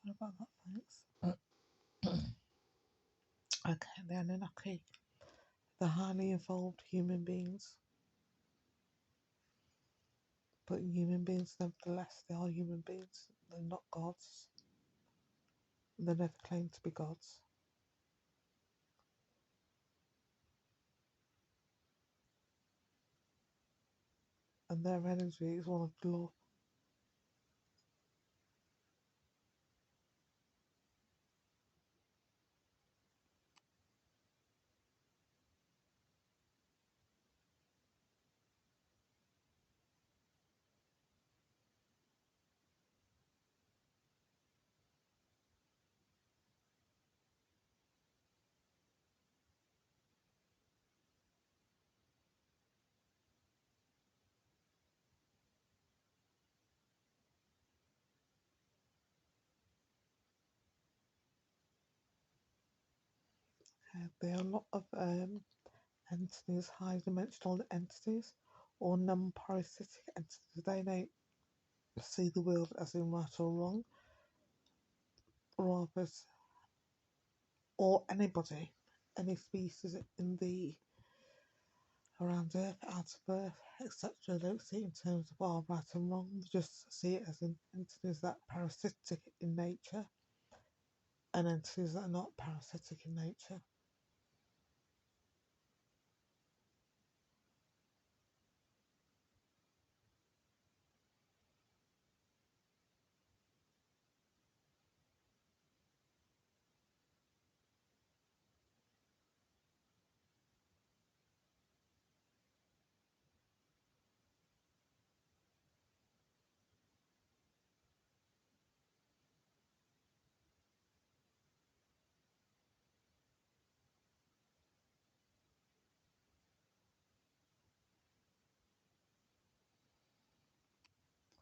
Sorry about that, thanks. Okay, the Anunnaki. They're highly evolved human beings. But human beings, nevertheless, they are human beings. They're not gods. They never claim to be gods. And their energy is one of love. There are a lot of entities, high dimensional entities, or non-parasitic entities. They don't see the world as in right or wrong, rather, or anybody, any species in the around Earth, out of Earth, etc. Don't see it in terms of right and wrong. They just see it as in entities that are parasitic in nature and entities that are not parasitic in nature.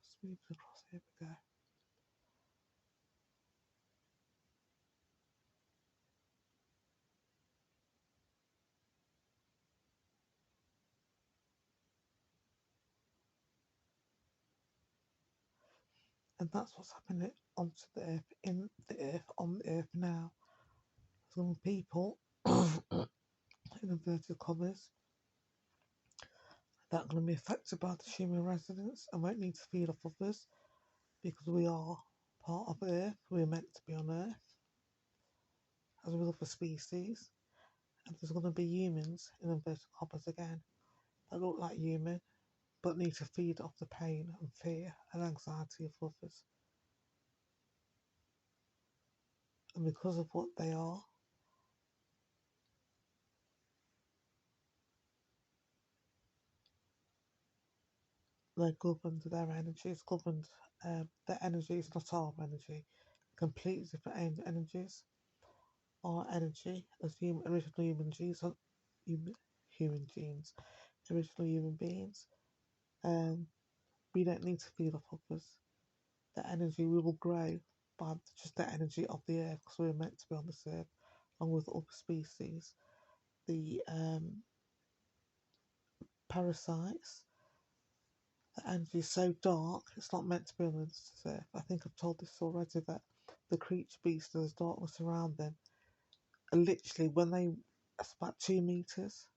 Let's move across. Here we go. And that's what's happening onto the Earth, in the Earth, on the Earth now. Some people, in inverted commas, that are going to be affected by the human residents and won't need to feed off others because we are part of Earth. We're meant to be on Earth as with other species. And there's going to be humans, in inverted commas again, that look like human but need to feed off the pain and fear and anxiety of others. And because of what they are, they're governed, their energy is governed. Their energy is not our energy, completely different energies. Our energy as original human genes, human genes, original human beings, we don't need to feed off others. The energy we will grow by just the energy of the earth because we're meant to be on this earth along with other species. The parasites, the energy is so dark, it's not meant to be on this earth. I think I've told this already that the creature beasts, there's darkness around them. And literally, when it's about 2 meters,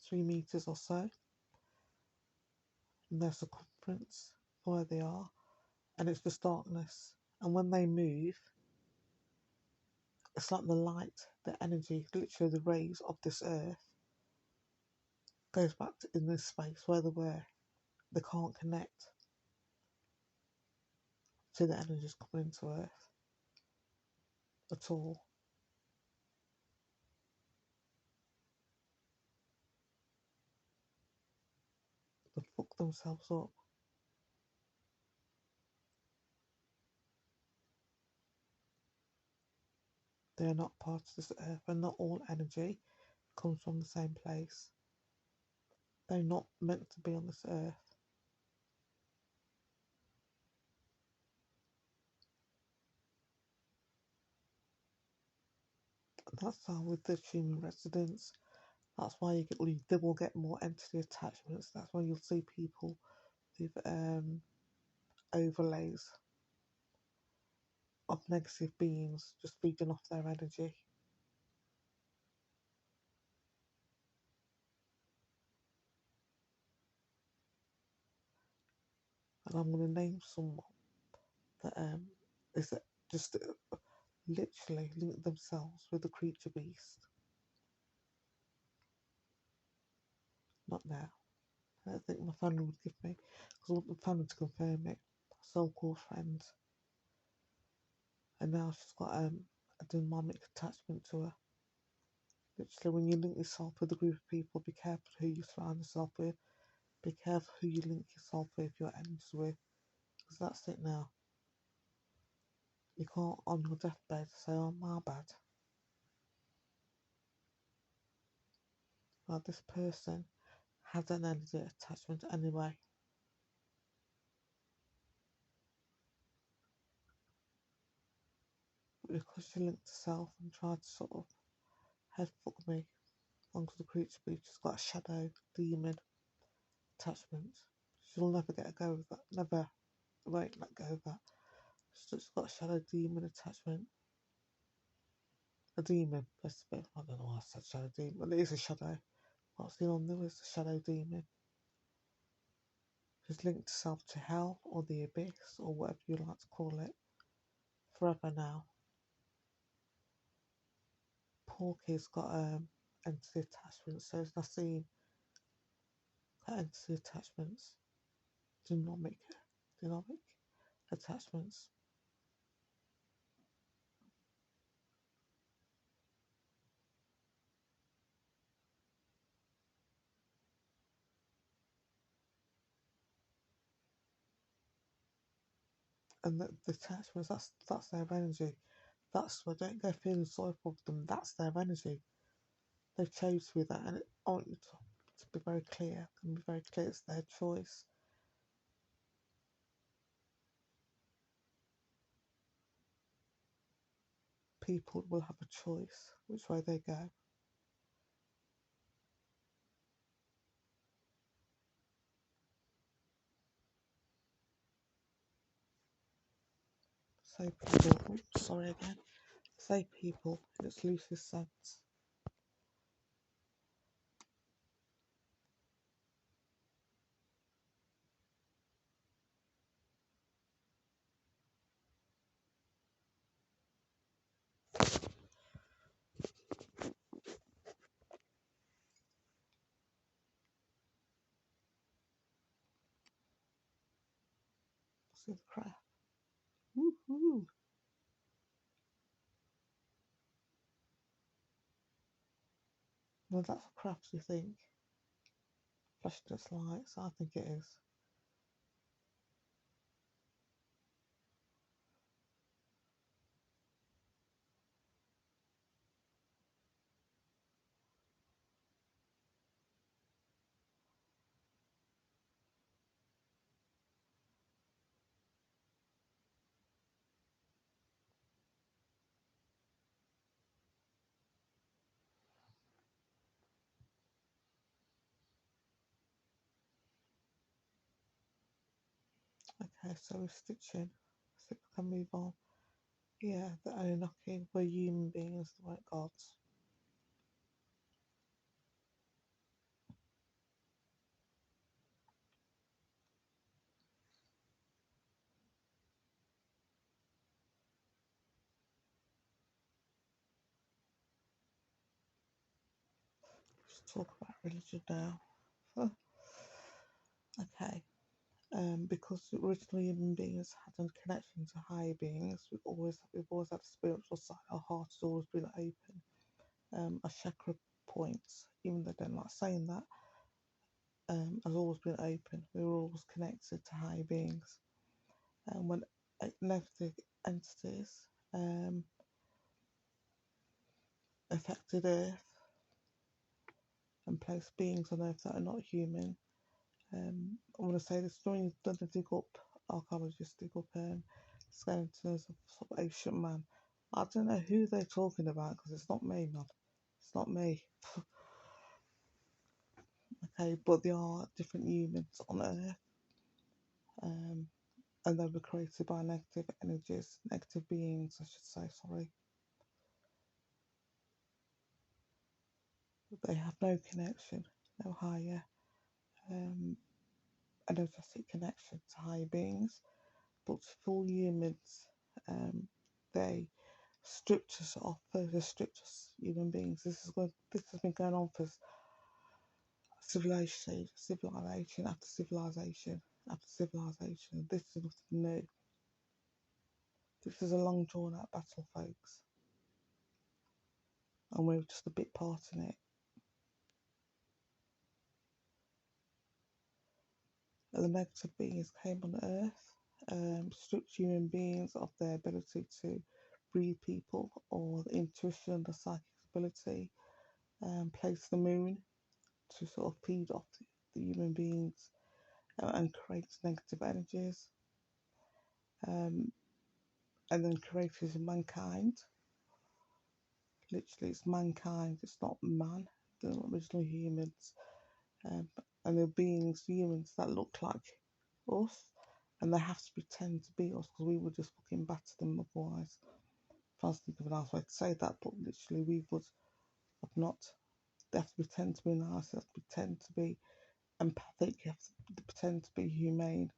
3 meters or so, in their circumference, where they are, and it's just darkness. And when they move, it's like the light, the energy, literally the rays of this earth goes back to in this space where they were. They can't connect to the energies coming into Earth at all. They fuck themselves up. They are not part of this Earth, and not all energy comes from the same place. They're not meant to be on this Earth. That's how with the human residents. That's why they will get more entity attachments. That's why you'll see people with overlays of negative beings just feeding off their energy. And I'm going to name someone that is just literally link themselves with the creature beast. Not now. I don't think my family would give me, because I want my family to confirm it. So-called friends. And now she's got a demonic attachment to her. Literally, when you link yourself with a group of people, be careful who you surround yourself with. Be careful who you link yourself with, your enemies with. Because that's it now. You can't, on your deathbed, say, oh, my bad. Well, this person has an energy attachment anyway. But because she linked herself and tried to sort of headfuck me onto the creature beast, she's got a shadow demon attachment. She'll never get a go of that. Never. Won't let go of that. She's got a shadow demon attachment. A demon. I don't know why I said shadow demon. Well, it is a shadow. What's going on there is a shadow demon. She's linked herself to hell or the abyss or whatever you like to call it. Forever now. Porky's got entity attachments, so it's nothing. Got entity attachments. Dynamic attachments. And the attachments, that's their energy. That's why don't go feeling sorry for them. That's their energy. They've chose with that, and I want you to be very clear. Can be very clear. It's their choice. People will have a choice which way they go. Say people. Sorry again. Say people in its loosest sense. See the crap. Woohoo! Well, that's a crafty thing. Flashing its lights. I think it is. Okay, so we're stitching. So we can move on. Yeah, the Anunnaki were human beings, they weren't gods. Let's talk about religion now. Okay. Because originally human beings had a connection to higher beings, we've always had a spiritual side. Our heart has always been open. Our chakra points, even though they don't like saying that, has always been open. We were always connected to higher beings. And when negative entities affected Earth and placed beings on Earth that are not human, I want to say this story is done to dig up, archaeologists dig up skeletons of sort of ancient man. I don't know who they're talking about because it's not me, man. It's not me. Okay, but there are different humans on Earth. and they were created by negative energies, negative beings, I should say, sorry. They have no connection, no higher energetic connection to higher beings, but for humans, they stripped us off, further stripped us human beings. This has been going on for civilization after civilization after civilization. This is nothing new. This is a long drawn out battle, folks, and we're just a bit part in it. And the negative beings came on Earth, stripped human beings of their ability to breed people or the intuition, the psychic ability, placed the moon to sort of feed off the human beings and create negative energies, and then created mankind. Literally, it's mankind, it's not man, they're not original humans. And they're beings, humans that look like us, and they have to pretend to be us because we would just fucking batter them otherwise. If I was thinking of a nice way to say that, but literally we would have not. They have to pretend to be nice, they have to pretend to be empathic, you have to pretend to be humane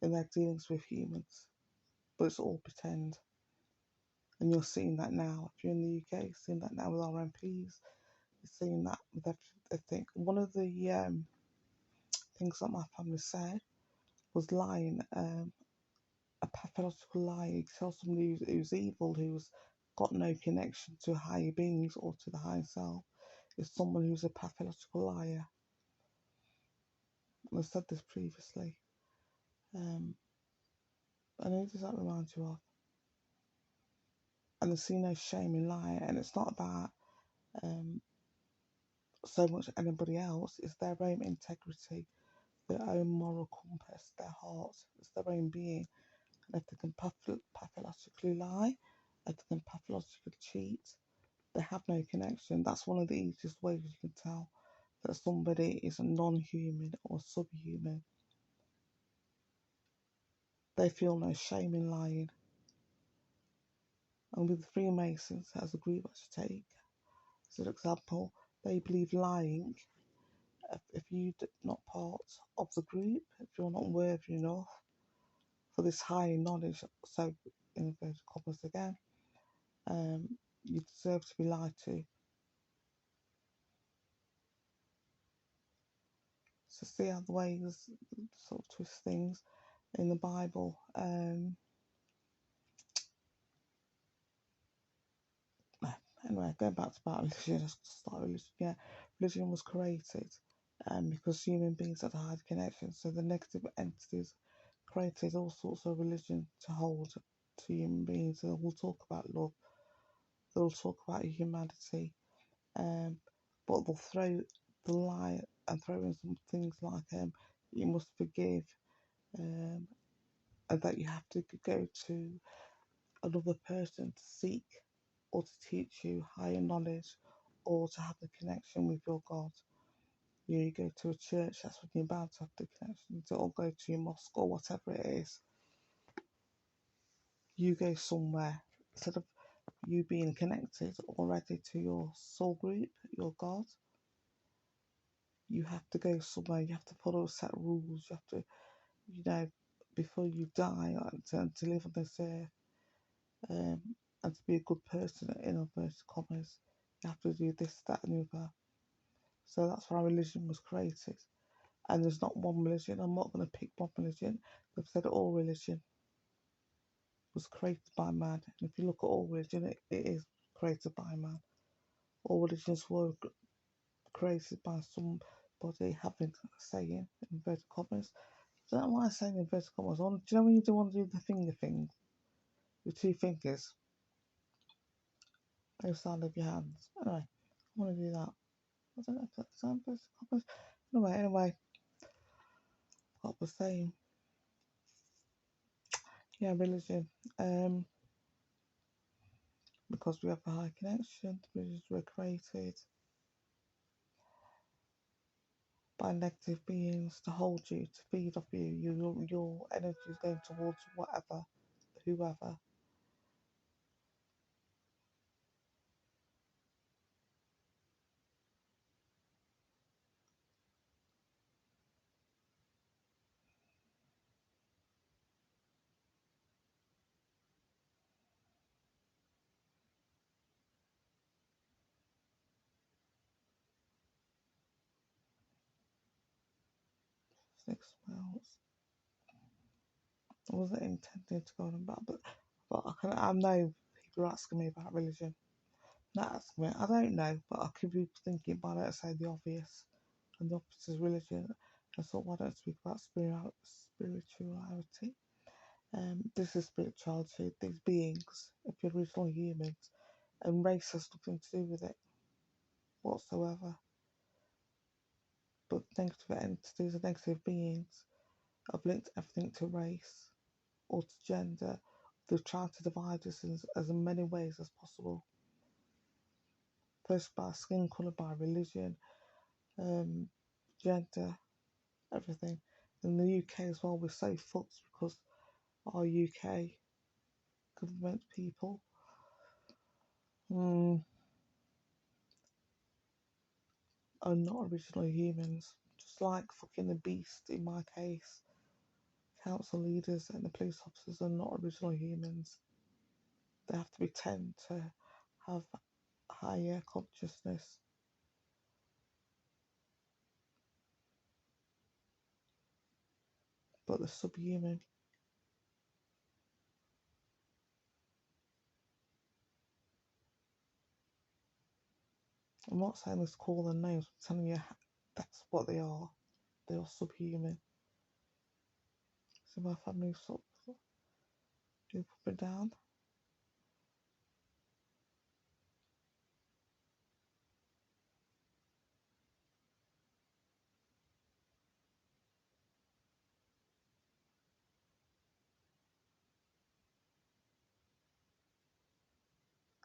in their dealings with humans. But it's all pretend. And you're seeing that now. If you're in the UK, you're seeing that now with our MPs. You're seeing that with everything. One of the things that my family said was lying, a pathological lie. You tell somebody who's evil, who's got no connection to higher beings or to the higher self, is someone who's a pathological liar. And I said this previously. And who does that remind you of? And there's no shame in lying. And it's not about so much anybody else, it's their own integrity, their own moral compass, their heart, it's their own being. And if they can pathologically lie, if they can pathologically cheat, they have no connection. That's one of the easiest ways you can tell that somebody is a non-human or subhuman. They feel no shame in lying. And with the Freemasons as a group, I should take as an example, they believe lying. If you're not part of the group, if you're not worthy enough for this higher knowledge, so in inverted commas again, you deserve to be lied to. So see how the ways sort of twist things in the Bible. Anyway, going back to about religion, let's start religion. Yeah, religion was created because human beings had a high connection. So the negative entities created all sorts of religion to hold to human beings. And we'll talk about love. They'll talk about humanity, but they'll throw the lie and throw in some things like you must forgive, and that you have to go to another person to seek or to teach you higher knowledge or to have a connection with your God. You go to a church, that's when you're bound to have the connection, or go to your mosque or whatever it is. You go somewhere, instead of you being connected already to your soul group, your God, you have to go somewhere, you have to follow set rules, you have to, before you die, to live on this earth, and to be a good person, in inverted commas, you have to do this, that, and the other. So that's why religion was created. And there's not one religion. I'm not going to pick one religion. They've said all religion was created by man. And if you look at all religion, it is created by man. All religions were created by somebody having a saying, in inverted commas. I don't know why I'm saying inverted commas. Do you know when you do want to do the finger thing with two fingers? Both sides of your hands. Anyway, I want to do that. I don't know if that's inverted commas. Anyway, what was saying? Yeah, religion. Because we have a high connection, religions were created by negative beings to hold you, to feed off you. Your energy is going towards whatever, whoever. Six miles. I wasn't intending to go on about, but I know people are asking me about religion. Not asking me, I don't know, but I could be thinking, why don't I say the obvious? And the opposite is religion. And so why don't I speak about spirituality? This is spirituality, these beings, if you're original humans, and race has nothing to do with it whatsoever. But negative entities and negative beings have linked everything to race or to gender. They've tried to divide us in as many ways as possible. First by skin colour, by religion, gender, everything. In the UK as well, we're so fucked because our UK government people are not original humans. Just like fucking the beast in my case. Council leaders and the police officers are not original humans. They have to be tend to have higher consciousness. But they're subhuman. I'm not saying this to call them names, I'm telling you that's what they are. They are subhuman. So my family sort of do put me down.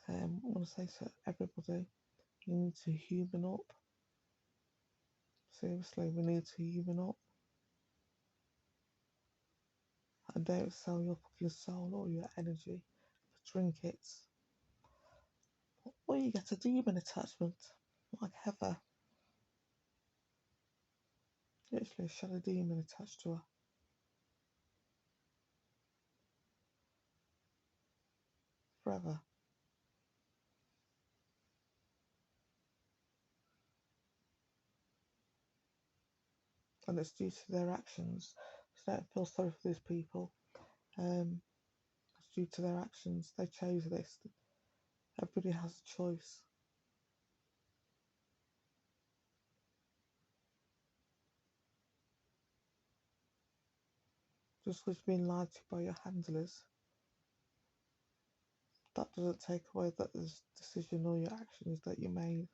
Okay, I'm gonna say to everybody, you need to human up. Seriously, we need to human up. And don't sell your fucking soul or your energy for trinkets. Or you get a demon attachment, like Heather. Literally, she had a demon attached to her. Forever. And it's due to their actions. So don't feel sorry for these people. It's due to their actions. They chose this. Everybody has a choice. Just because you're being lied to by your handlers, that doesn't take away that there's decision or your actions that you made.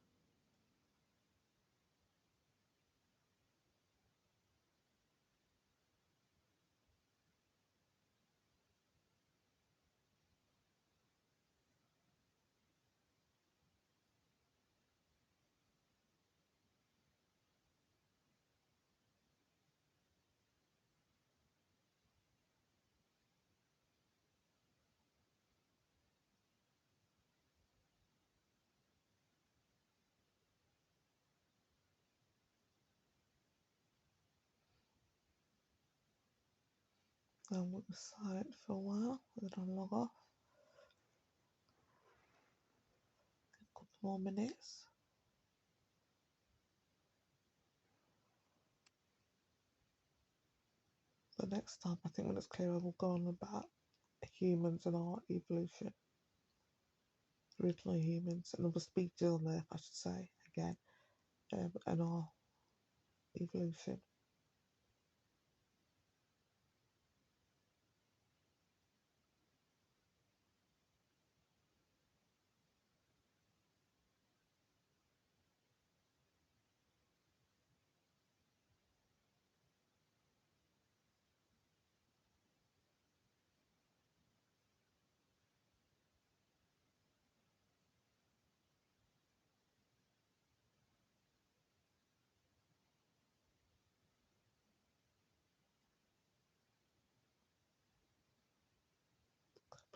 Then we'll be silent for a while, and then I'll log off. A couple more minutes. But next time, I think when it's clearer, we'll go on about humans and our evolution. Original humans, and we'll speak on there, I should say, again, and our evolution.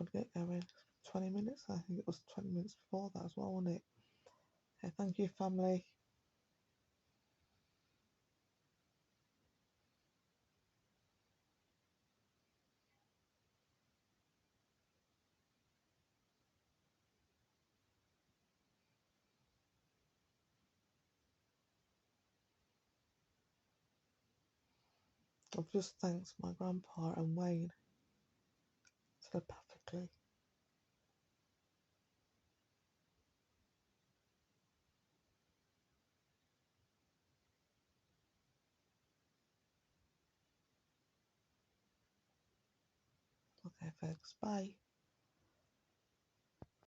going to get going. 20 minutes, I think it was 20 minutes before that as well, wasn't it? Okay, thank you, family. I've just thanked my grandpa and Wayne telepathically. Okay, folks, bye.